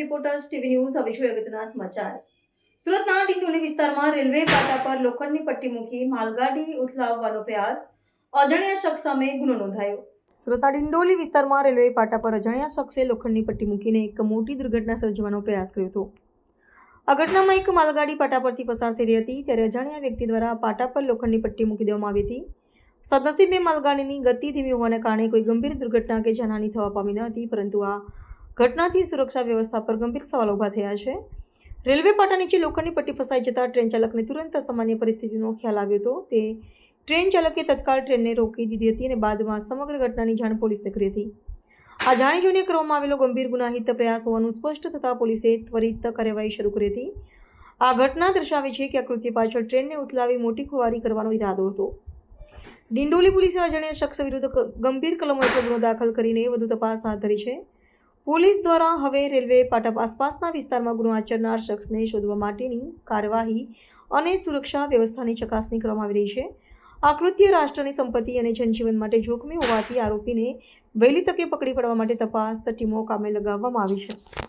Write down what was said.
Reporters TV news હવે જોઈએ અગત્યના સમાચાર। સુરતના ડિંડોલી વિસ્તારમાં રેલવે પાટા પર લોખંડની પટ્ટી મૂકી માલગાડી ઉથલાવવાનો પ્રયાસ, અજાણ્યા શખ્સ સામે ગુનો નોંધાયો। સુરતના ડિંડોલી વિસ્તારમાં રેલવે પાટા પર અજાણ્યા શખ્સે લોખંડની પટ્ટી મૂકીને એક મોટી દુર્ઘટના સર્જવાનો પ્રયાસ કર્યો હતો। આ ઘટનામાં એક માલગાડી પાટા પરથી પસાર થઈ રહી હતી ત્યારે અજાણ્યા વ્યક્તિ દ્વારા પાટા પર લોખંડની પટ્ટી મૂકી દેવામાં આવી હતી। સદનસીબે માલગાડીની ગતિ ધીમી હોવાને કારણે કોઈ ગંભીર દુર્ઘટના કે જાનહાની થવા પામી ન હતી, પરંતુ આ ઘટનાથી સુરક્ષા વ્યવસ્થા પર ગંભીર સવાલો ઊભા થયા છે। રેલવે પાટા નીચે લોખંડની પટ્ટી ફસાઈ જતાં ટ્રેન ચાલકને તુરંત અસામાન્ય પરિસ્થિતિનો ખ્યાલ આવ્યો હતો। તે ટ્રેન ચાલકે તત્કાળ ટ્રેનને રોકી દીધી હતી અને બાદમાં સમગ્ર ઘટનાની જાણ પોલીસને કરી હતી। આ જાણી જોઈને કરવામાં આવેલો ગંભીર ગુનાહિત પ્રયાસ હોવાનું સ્પષ્ટ થતાં પોલીસે ત્વરિત કાર્યવાહી શરૂ કરી હતી। આ ઘટના દર્શાવે છે કે આ કૃત્ય પાછળ ટ્રેનને ઉથલાવી મોટી ખુવારી કરવાનો ઇરાદો હતો। ડિંડોલી પોલીસે અજાણ્યા શખ્સ વિરુદ્ધ ગંભીર કલમો હેઠળ ગુનો દાખલ કરીને વધુ તપાસ હાથ ધરી છે। પોલીસ દ્વારા હવે રેલવે પાટા આસપાસના વિસ્તારમાં ગુનો આચરનાર શખ્સને શોધવા માટેની કાર્યવાહી અને સુરક્ષા વ્યવસ્થાની ચકાસણી કરવામાં આવી રહી છે। આ કૃત્ય રાષ્ટ્રની સંપત્તિ અને જનજીવન માટે જોખમી હોવાથી આરોપીને વહેલી તકે પકડી પાડવા માટે તપાસ ટીમો કામે લગાવવામાં આવી છે।